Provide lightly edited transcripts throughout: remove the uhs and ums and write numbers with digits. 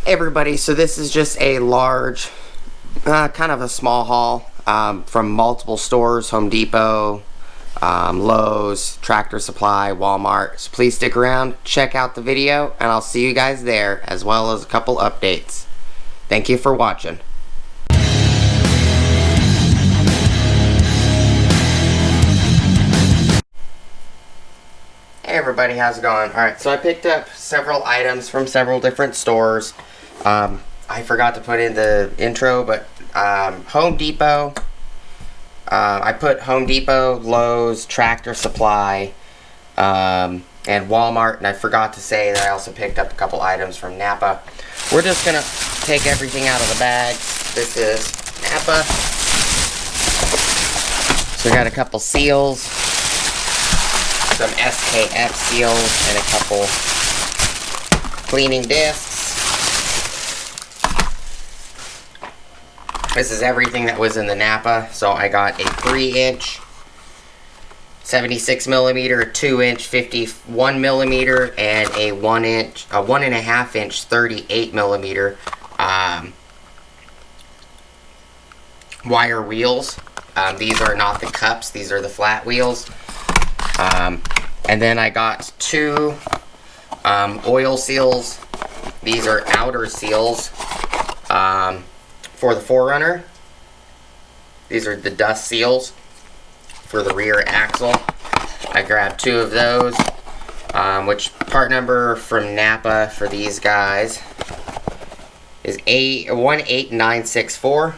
Hey everybody, so this is just a large, kind of a small haul from multiple stores, Home Depot, Lowe's, Tractor Supply, Walmart. So please stick around, check out the video, and I'll see you guys there, as well as a couple updates. Thank you for watching. Hey everybody, how's it going? Alright, so I picked up several items from several different stores. I forgot to put in the intro, but Home Depot, I put Home Depot, Lowe's, Tractor Supply, and Walmart, and I forgot to say that I also picked up a couple items from Napa. We're just going to take everything out of the bag. This is Napa. So we got a couple seals, some SKF seals, and a couple cleaning discs. This is everything that was in the Napa. So I got a 3-inch 76 millimeter, a 2-inch 51 millimeter, and a 1.5 inch 38 millimeter wire wheels. These are not the cups, these are the flat wheels. And then I got two oil seals. These are outer seals for the 4Runner. These are the dust seals for the rear axle. I grabbed two of those, which part number from Napa for these guys is 18964.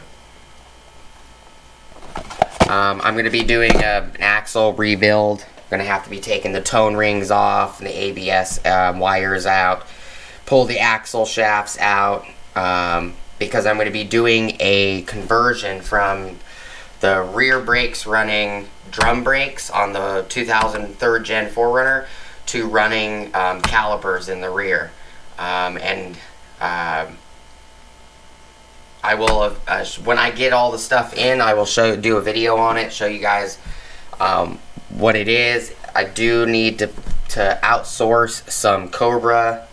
I'm going to be doing an axle rebuild. I'm going to have to be taking the tone rings off and the ABS wires out, pull the axle shafts out, because I'm going to be doing a conversion from the rear brakes running drum brakes on the 2003 Gen 4Runner to running calipers in the rear. I will, when I get all the stuff in, I will do a video on it, show you guys what it is. I do need to outsource some Cobra,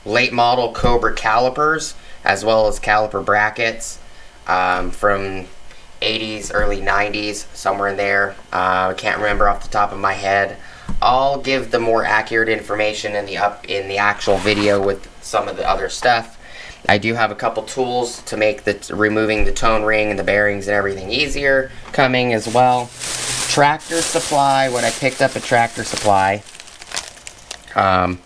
late model Cobra calipers, as well as caliper brackets from 80s, early 90s, somewhere in there. I can't remember off the top of my head. I'll give the more accurate information in the actual video with some of the other stuff. I do have a couple tools to make removing the tone ring and the bearings and everything easier coming as well. Tractor Supply, when I picked up a Tractor Supply, and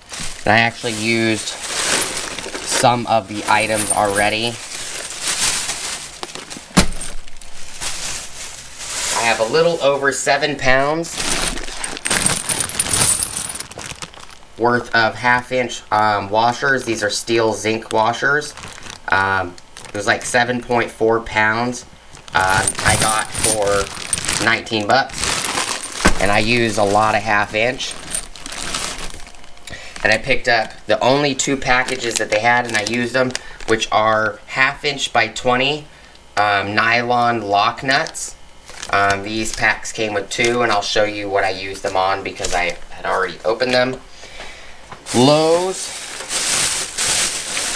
I actually used some of the items already. I have a little over 7 pounds worth of 1/2 inch washers. These are steel zinc washers. It was like 7.4 pounds. I got for 19 bucks, and I use a lot of 1/2 inch. And I picked up the only 2 packages that they had, and I used them, which are 1/2 inch by 20 nylon lock nuts. These packs came with 2, and I'll show you what I used them on because I had already opened them. Lowe's,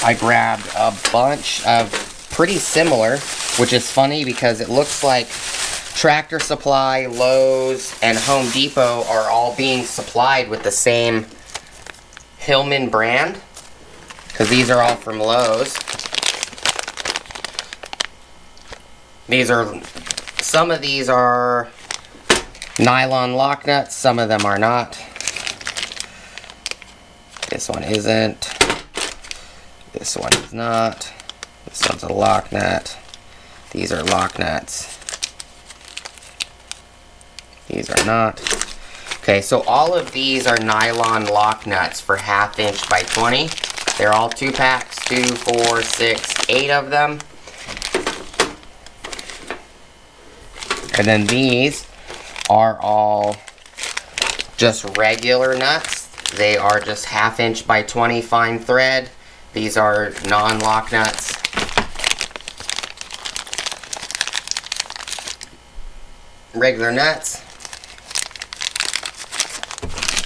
I grabbed a bunch of pretty similar, which is funny because it looks like Tractor Supply, Lowe's, and Home Depot are all being supplied with the same Hillman brand, because these are all from Lowe's. Some of these are nylon lock nuts, some of them are not. This one isn't. This one is not. This one's a lock nut. These are lock nuts. These are not. Okay, so all of these are nylon lock nuts for 1/2 inch by 20. They're all 2 packs, 2, 4, 6, 8 of them. And then these are all just regular nuts. They are just 1/2 inch by 20 fine thread. These are non-lock nuts. Regular nuts.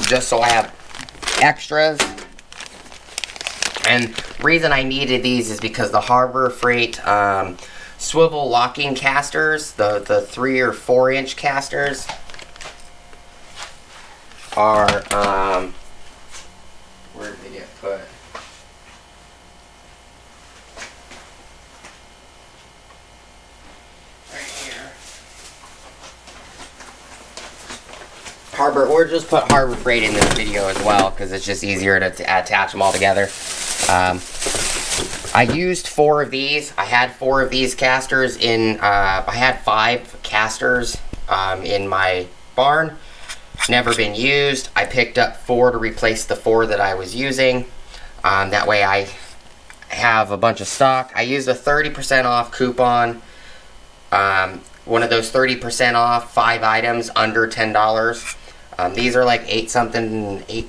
Just so I have extras. And the reason I needed these is because the Harbor Freight swivel locking casters, the 3 or 4 inch casters, are, where did they get put? Right here. We'll just put Harbor Freight in this video as well, because it's just easier to attach them all together. I used 4 of these. I had 4 of these casters in, I had 5 casters in my barn. Never been used. I picked up 4 to replace the 4 that I was using. That way I have a bunch of stock. I used a 30% off coupon. One of those 30% off, 5 items under $10. These are like 8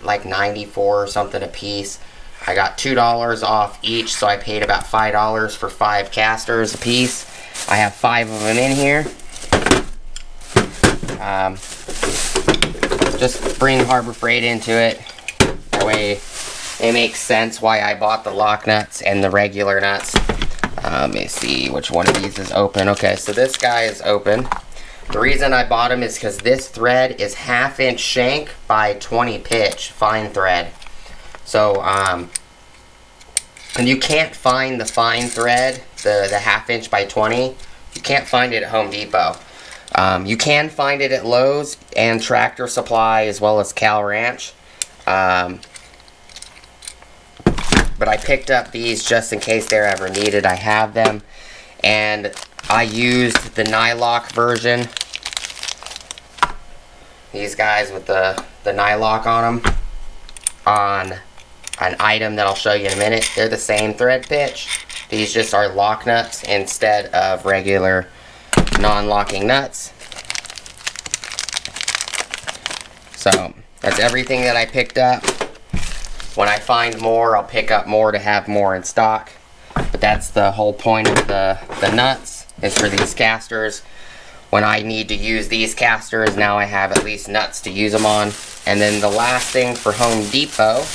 like 94 or something a piece. I got $2 off each, so I paid about $5 for 5 casters a piece. I have 5 of them in here. Just bring Harbor Freight into it. That way it makes sense why I bought the lock nuts and the regular nuts. Let me see which one of these is open. Okay, so this guy is open. The reason I bought them is because this thread is 1/2 inch shank by 20 pitch, fine thread. So, and you can't find the fine thread, the 1/2 inch by 20. You can't find it at Home Depot. You can find it at Lowe's and Tractor Supply as well as Cal Ranch. But I picked up these just in case they're ever needed. I have them. And I used the Nylock version. These guys with the Nylock on them. On an item that I'll show you in a minute. They're the same thread pitch. These just are lock nuts instead of regular non-locking nuts. So that's everything that I picked up. When I find more, I'll pick up more to have more in stock. But that's the whole point of the nuts, is for these casters. When I need to use these casters, now I have at least nuts to use them on. And then the last thing for Home Depot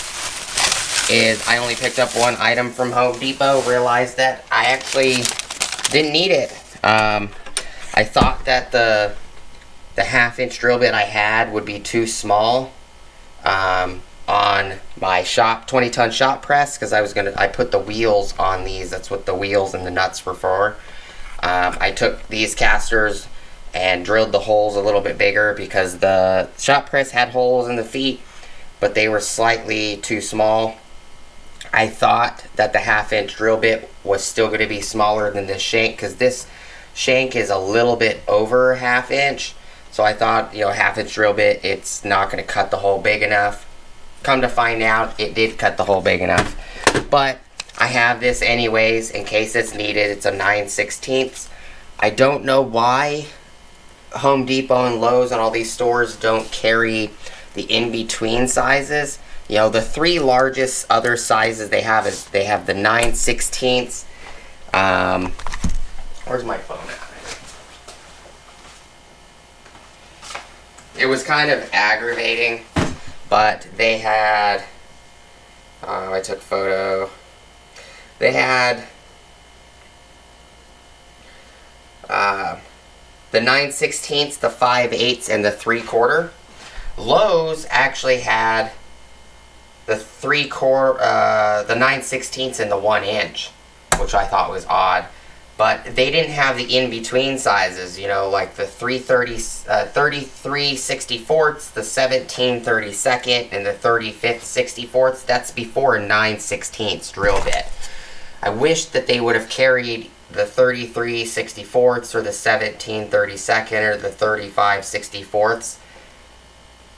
is I only picked up 1 item from Home Depot, realized that I actually didn't need it. I thought that the 1/2 inch drill bit I had would be too small on my 20-ton shop press, because I put the wheels on these. That's what the wheels and the nuts were for. I took these casters and drilled the holes a little bit bigger because the shop press had holes in the feet, but they were slightly too small. I thought that the 1/2 inch drill bit was still going to be smaller than this shank, because this shank is a little bit over 1/2 inch. So I thought, 1/2 inch drill bit, it's not going to cut the hole big enough. Come to find out, it did cut the hole big enough. But I have this anyways, in case it's needed. It's a 9/16. I don't know why Home Depot and Lowe's and all these stores don't carry the in-between sizes. The 3 largest other sizes they have is they have the 9/16. Where's my phone at? It was kind of aggravating, but they had, I took a photo. They had the 9/16, the 5/8, and the 3/4. Lowe's actually had the 9/16 and the 1 inch, which I thought was odd. But they didn't have the in-between sizes, like the 33/64, the 17/32, and the 35/64. That's before a 9/16 drill bit. I wish that they would have carried the 33/64 or the 17/32 or the 35/64,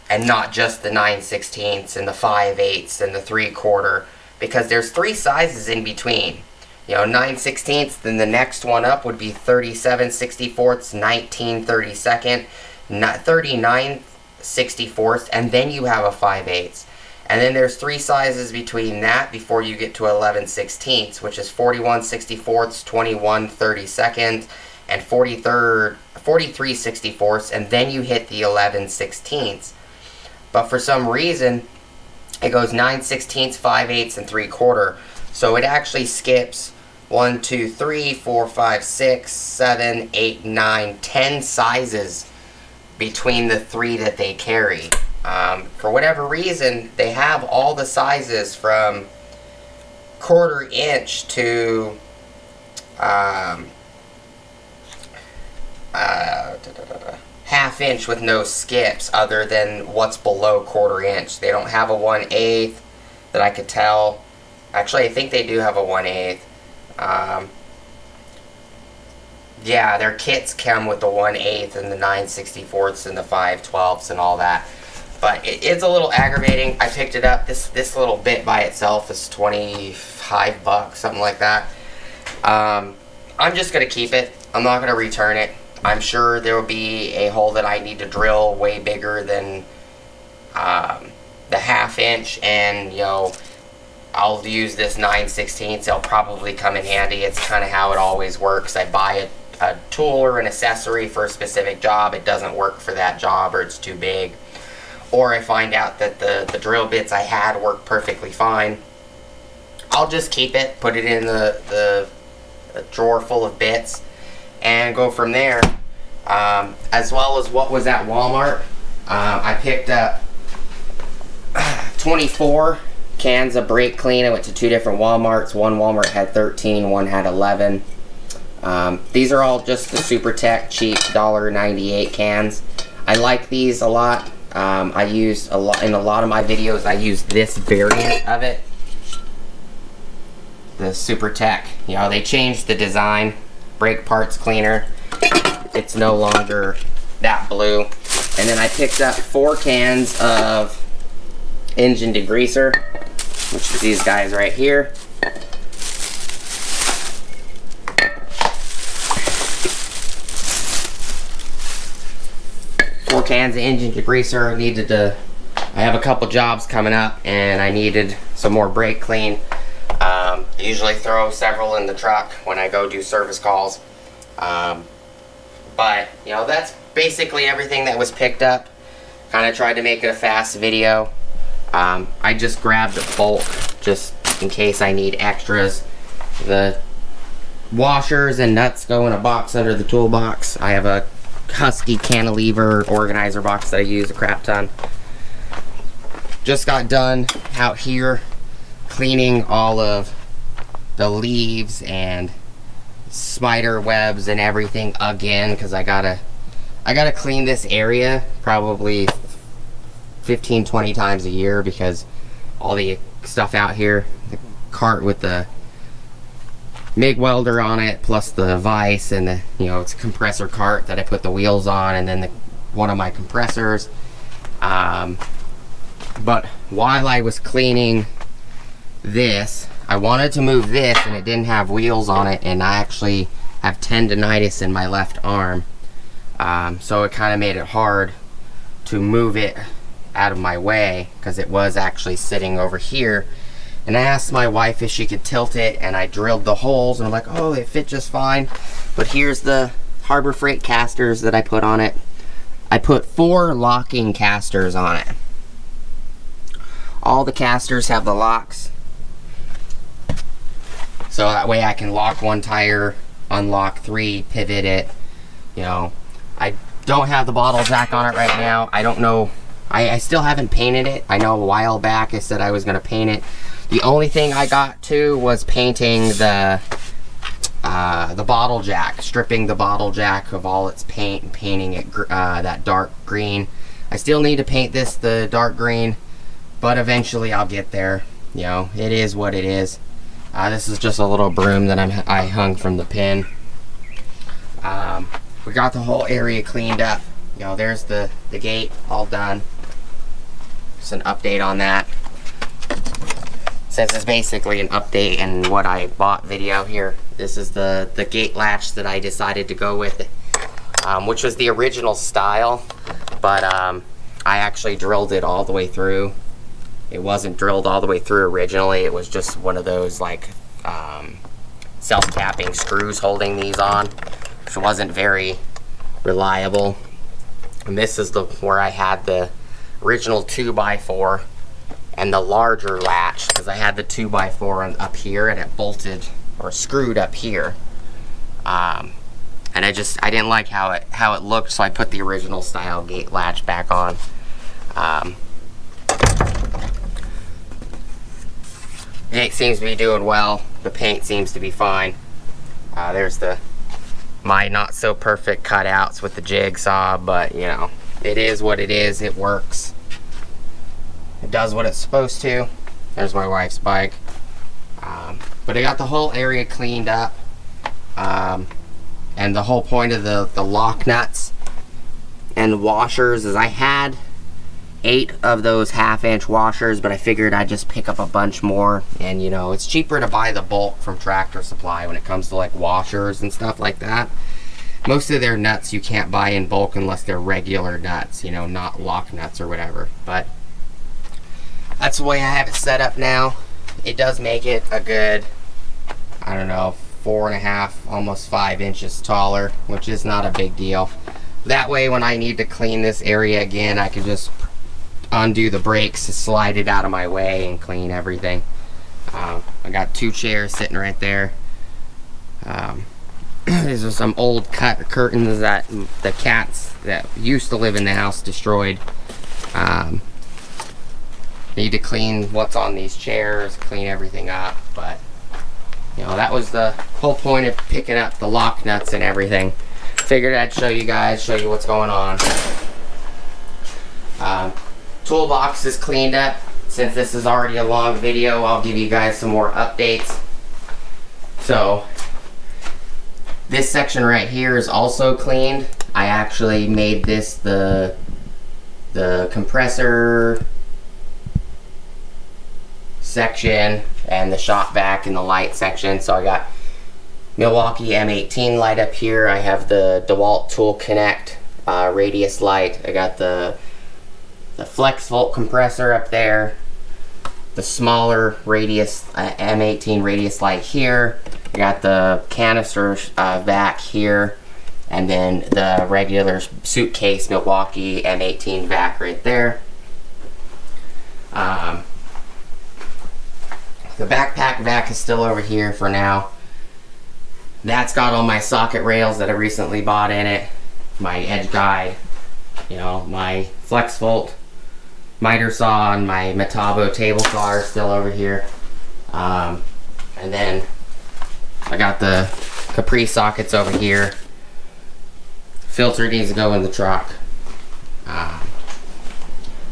and not just the 9/16 and the 5/8 and the 3/4, because there's 3 sizes in between. 9/16, then the next one up would be 37/64, 19/32, 39/64, and then you have a 5/8. And then there's 3 sizes between that before you get to 11/16, which is 41/64, 21/32, and 43/64, and then you hit the 11/16. But for some reason, it goes 9/16, 5/8, and 3/4. So it actually skips 1, 2, 3, 4, 5, 6, 7, 8, 9, 10 sizes between the 3 that they carry. For whatever reason, they have all the sizes from 1/4 inch to half inch with no skips other than what's below 1/4 inch. They don't have a 1/8 that I could tell. Actually, I think they do have a 1/8. Yeah, their kits come with the 1/8 and the 9/64 and the 5/12 and all that. But it's a little aggravating. I picked it up. This little bit by itself is $25, something like that. I'm just going to keep it. I'm not going to return it. I'm sure there will be a hole that I need to drill way bigger than the 1/2 inch, and I'll use this 9/16. It'll probably come in handy. It's kind of how it always works. I buy a tool or an accessory for a specific job. It doesn't work for that job, or it's too big, or I find out that the drill bits I had work perfectly fine. I'll just keep it, put it in the drawer full of bits, and go from there. As well as what was at Walmart, I picked up 24 cans of brake clean. I went to 2 different Walmarts. One Walmart had 13, one had 11. These are all just the Super Tech cheap $1.98 cans. I like these a lot. I use a lot in a lot of my videos. I use this variant of it, the Super Tech. They changed the design. Brake parts cleaner. It's no longer that blue. And then I picked up 4 cans of engine degreaser, which is these guys right here. Cans of engine degreaser. I have a couple jobs coming up and I needed some more brake clean. I usually throw several in the truck when I go do service calls. But that's basically everything that was picked up. Kind of tried to make it a fast video. I just grabbed a bulk just in case I need extras. The washers and nuts go in a box under the toolbox. I have a Husky cantilever organizer box that I use a crap ton. Just got done out here cleaning all of the leaves and spider webs and everything again, because I gotta clean this area probably 15-20 times a year, because all the stuff out here, the cart with the MIG welder on it, plus the vise, and the it's a compressor cart that I put the wheels on, and then one of my compressors. But while I was cleaning this, I wanted to move this, and it didn't have wheels on it, and I actually have tendonitis in my left arm, so it kind of made it hard to move it out of my way, because it was actually sitting over here. And I asked my wife if she could tilt it, and I drilled the holes, and I'm like, oh, they fit just fine. But here's the Harbor Freight casters that I put on it. I put 4 locking casters on it. All the casters have the locks, so that way I can lock one tire, unlock 3, pivot it. I don't have the bottle jack on it right now. I don't know. I still haven't painted it. I know a while back I said I was going to paint it. The only thing I got to was painting the bottle jack, stripping the bottle jack of all its paint and painting it that dark green. I still need to paint this the dark green, but eventually I'll get there. It is what it is. This is just a little broom that I hung from the pin. We got the whole area cleaned up. There's the gate all done. Just an update on that. Since it's basically an update and what I bought video here, this is the gate latch that I decided to go with, which was the original style, but I actually drilled it all the way through. It wasn't drilled all the way through originally. It was just one of those like self-tapping screws holding these on, which wasn't very reliable. And this is where I had the original 2x4 and the larger latch, because I had the 2x4 up here and it bolted or screwed up here. And I didn't like how it looked, so I put the original style gate latch back on. Gate seems to be doing well. The paint seems to be fine. There's my not so perfect cutouts with the jigsaw, but you know, it is what it is. It works. It does what it's supposed to. There's my wife's bike. But I got the whole area cleaned up. And the whole point of the lock nuts and washers is I had 8 of those 1/2-inch washers, but I figured I'd just pick up a bunch more. And you know, it's cheaper to buy the bulk from Tractor Supply when it comes to like washers and stuff like that. Most of their nuts you can't buy in bulk unless they're regular nuts, you know, not lock nuts or whatever. But that's the way I have it set up now. It does make it a good, I don't know, 4.5, almost 5 inches taller, which is not a big deal. That way when I need to clean this area again, I can just undo the brakes to slide it out of my way and clean everything. I got 2 chairs sitting right there. These are some old cut curtains that the cats that used to live in the house destroyed. Need to clean what's on these chairs, clean everything up, but you know, that was the whole point of picking up the lock nuts and everything. Figured I'd show you guys, show you what's going on. Toolbox is cleaned up. Since this is already a long video, I'll give you guys some more updates. So, this section right here is also cleaned. I actually made this the compressor section and the shop vac and the light section. So I got Milwaukee M18 light up here. I have the DeWalt Tool Connect radius light. I got the flex volt compressor up there, the smaller radius M18 radius light here. I got the canister vac here, and then the regular suitcase Milwaukee M18 vac right there. The backpack vac is still over here for now. That's got all my socket rails that I recently bought in it, my edge guide, you know, my flex volt miter saw and my Metabo table saw are still over here. And then I got the Capri sockets over here. Filter needs to go in the truck.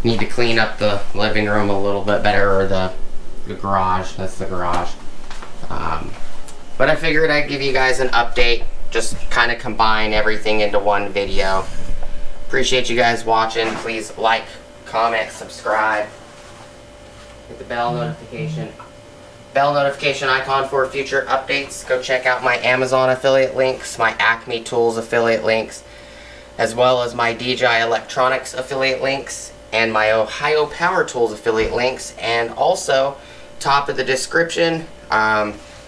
Need to clean up the living room a little bit better, or the garage. That's the garage. But I figured I'd give you guys an update, just kind of combine everything into one video. Appreciate you guys watching. Please like, comment, subscribe, hit the bell notification icon for future updates. Go check out my Amazon affiliate links, my Acme Tools affiliate links, as well as my DJI Electronics affiliate links and my Ohio Power Tools affiliate links. And also, top of the description,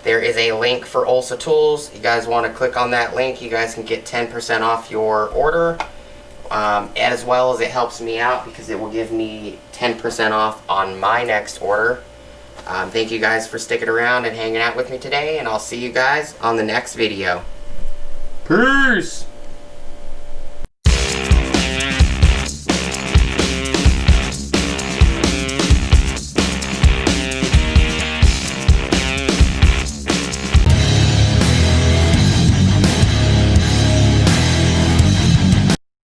there is a link for Ulsa Tools. You guys want to click on that link, you guys can get 10% off your order, as well as it helps me out because it will give me 10% off on my next order. Thank you guys for sticking around and hanging out with me today, and I'll see you guys on the next video. Peace!